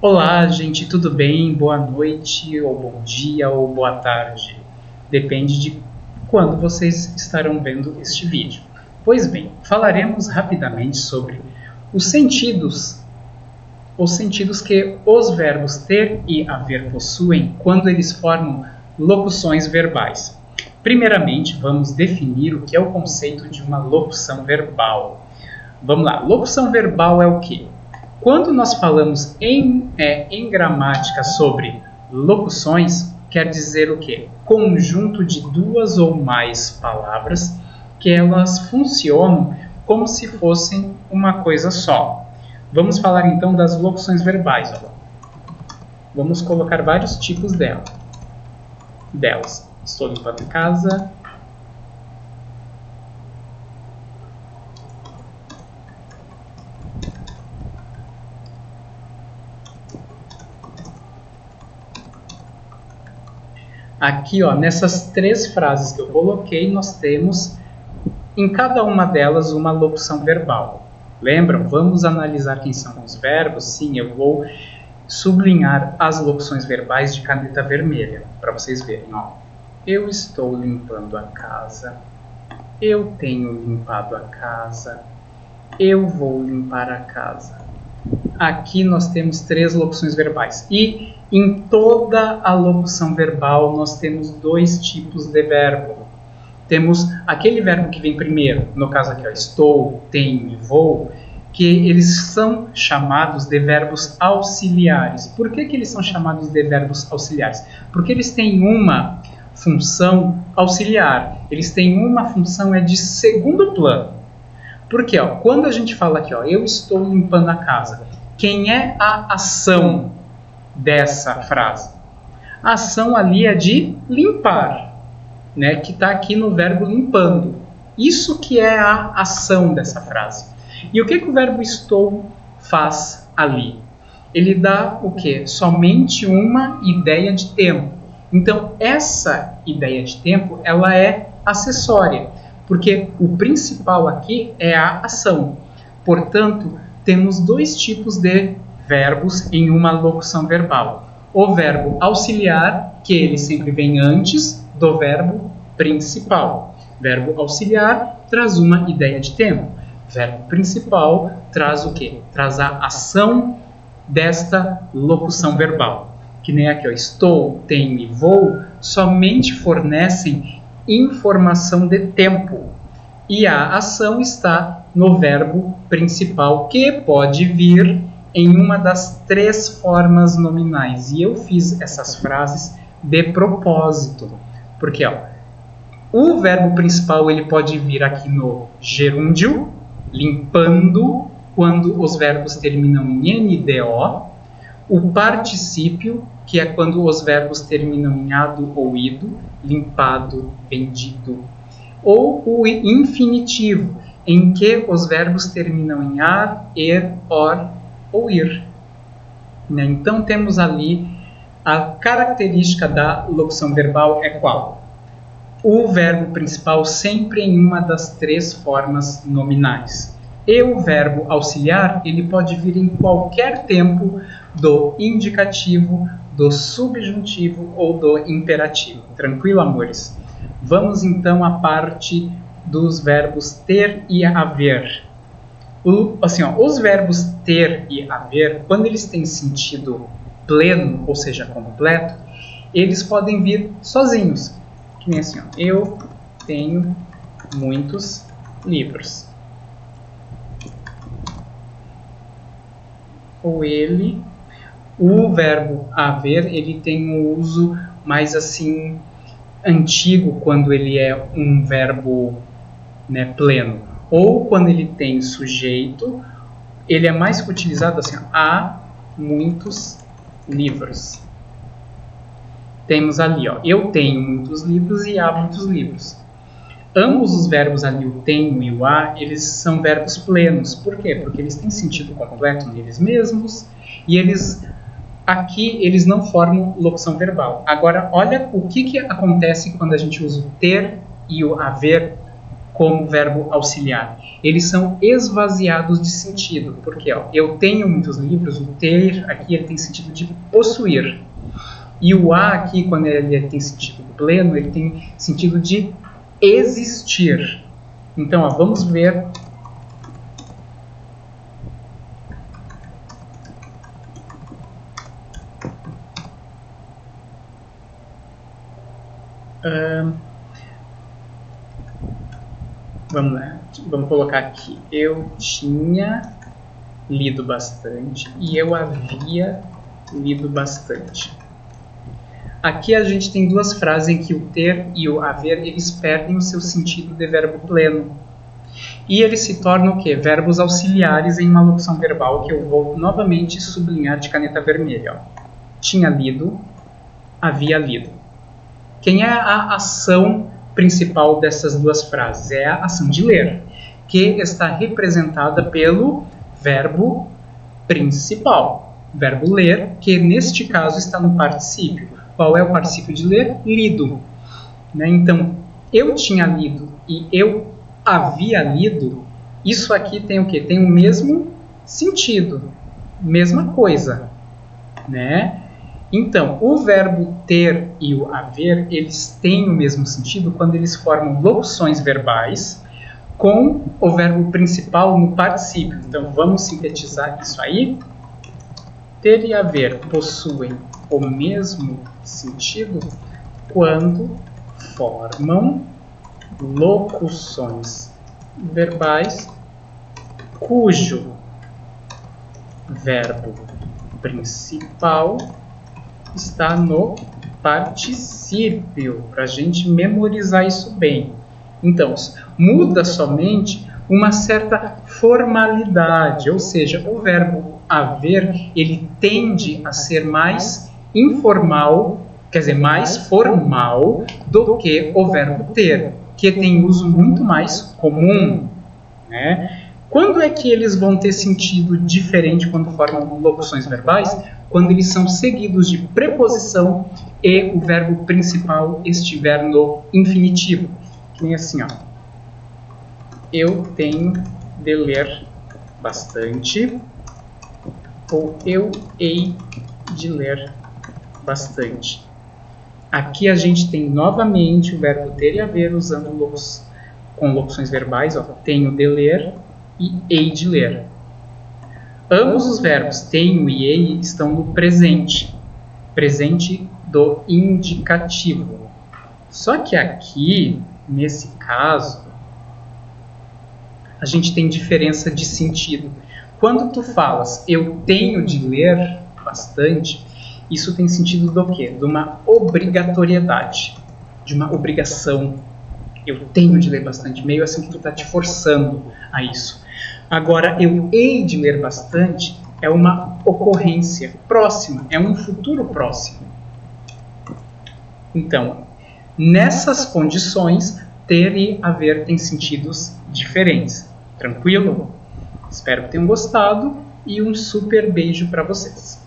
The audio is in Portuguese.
Olá, gente, tudo bem? Boa noite, ou bom dia, ou boa tarde. Depende de quando vocês estarão vendo este vídeo. Pois bem, falaremos rapidamente sobre os sentidos que os verbos ter e haver possuem quando eles formam locuções verbais. Primeiramente, vamos definir o que é o conceito de uma locução verbal. Vamos lá, locução verbal é o quê? Quando nós falamos em gramática sobre locuções, quer dizer o quê? Conjunto de duas ou mais palavras que elas funcionam como se fossem uma coisa só. Vamos falar então das locuções verbais. Vamos colocar vários tipos delas. Estou limpando a casa. Aqui, nessas três frases que eu coloquei, nós temos em cada uma delas uma locução verbal. Lembram? Vamos analisar quem são os verbos? Sim, eu vou sublinhar as locuções verbais de caneta vermelha, para vocês verem. Eu estou limpando a casa. Eu tenho limpado a casa. Eu vou limpar a casa. Aqui nós temos três locuções verbais. E em toda a locução verbal nós temos dois tipos de verbo. Temos aquele verbo que vem primeiro, no caso aqui, estou, tenho e vou, que eles são chamados de verbos auxiliares. Por que eles são chamados de verbos auxiliares? Porque eles têm uma função auxiliar, eles têm uma função de segundo plano. Porque quando a gente fala aqui, eu estou limpando a casa, quem é a ação dessa frase? A ação ali é de limpar, que está aqui no verbo limpando. Isso que é a ação dessa frase. E o que o verbo estou faz ali? Ele dá o quê? Somente uma ideia de tempo. Então, essa ideia de tempo, ela é acessória, porque o principal aqui é a ação. Portanto, temos dois tipos de verbos em uma locução verbal. O verbo auxiliar, que ele sempre vem antes do verbo principal. Verbo auxiliar traz uma ideia de tempo. Verbo principal traz o quê? Traz a ação desta locução verbal. Que nem aqui, estou, tenho e vou, somente fornecem informação de tempo. E a ação está no verbo principal, que pode vir em uma das três formas nominais. E eu fiz essas frases de propósito. Porque o verbo principal ele pode vir aqui no gerúndio, limpando, quando os verbos terminam em NDO. O particípio, que é quando os verbos terminam em ado ou ido, limpado, vendido. Ou o infinitivo, em que os verbos terminam em ar, er, or ou ir. Então temos ali a característica da locução verbal é qual? O verbo principal sempre em uma das três formas nominais. E o verbo auxiliar, ele pode vir em qualquer tempo do indicativo, do subjuntivo ou do imperativo. Tranquilo, amores? Vamos então à parte dos verbos ter e haver. Os verbos ter e haver, quando eles têm sentido pleno, ou seja, completo, eles podem vir sozinhos. Que nem assim, eu tenho muitos livros. Ou ele, o verbo haver, ele tem um uso mais assim antigo quando ele é um verbo pleno. Ou quando ele tem sujeito, ele é mais utilizado assim, há muitos livros. Temos ali, eu tenho muitos livros e há muitos livros. Ambos os verbos ali, o tenho e o há, eles são verbos plenos. Por quê? Porque eles têm sentido completo neles mesmos e aqui eles não formam locução verbal. Agora, olha o que acontece quando a gente usa o ter e o haver como verbo auxiliar. Eles são esvaziados de sentido, porque ó, eu tenho muitos livros, o ter aqui ele tem sentido de possuir. E o a aqui, quando ele tem sentido pleno, ele tem sentido de existir. Então, ó, vamos ver. Vamos lá, vamos colocar aqui. Eu tinha lido bastante e eu havia lido bastante. Aqui a gente tem duas frases em que o ter e o haver eles perdem o seu sentido de verbo pleno. E eles se tornam o quê? Verbos auxiliares em uma locução verbal que eu vou novamente sublinhar de caneta vermelha. Ó. Tinha lido, havia lido. Quem é a ação principal dessas duas frases? É a ação de ler, que está representada pelo verbo principal. Verbo ler, que neste caso está no particípio. Qual é o particípio de ler? Lido. Né? Então, eu tinha lido e eu havia lido, isso aqui tem o quê? Tem o mesmo sentido, mesma coisa. Né? Então, o verbo ter e o haver, eles têm o mesmo sentido quando eles formam locuções verbais com o verbo principal no particípio. Então, vamos sintetizar isso aí. Ter e haver possuem o mesmo sentido quando formam locuções verbais cujo verbo principal está no particípio, para a gente memorizar isso bem. Então, muda somente uma certa formalidade, ou seja, o verbo haver, ele tende a ser mais informal, quer dizer, mais formal do que o verbo ter, que tem uso muito mais comum, né? Quando é que eles vão ter sentido diferente quando formam locuções verbais? Quando eles são seguidos de preposição e o verbo principal estiver no infinitivo. Que nem assim, ó. Eu tenho de ler bastante, ou eu hei de ler bastante. Aqui a gente tem novamente o verbo ter e haver usando com locuções verbais, ó. Tenho de ler e hei de ler. Ambos os verbos tenho e hei estão no presente, presente do indicativo. Só que aqui, nesse caso, a gente tem diferença de sentido. Quando tu falas eu tenho de ler bastante, isso tem sentido do quê? De uma obrigatoriedade, de uma obrigação. Eu tenho de ler bastante, meio assim que tu está te forçando a isso. Agora, eu hei de ler bastante é uma ocorrência próxima, é um futuro próximo. Então, nessas condições, ter e haver tem sentidos diferentes. Tranquilo? Espero que tenham gostado e um super beijo para vocês.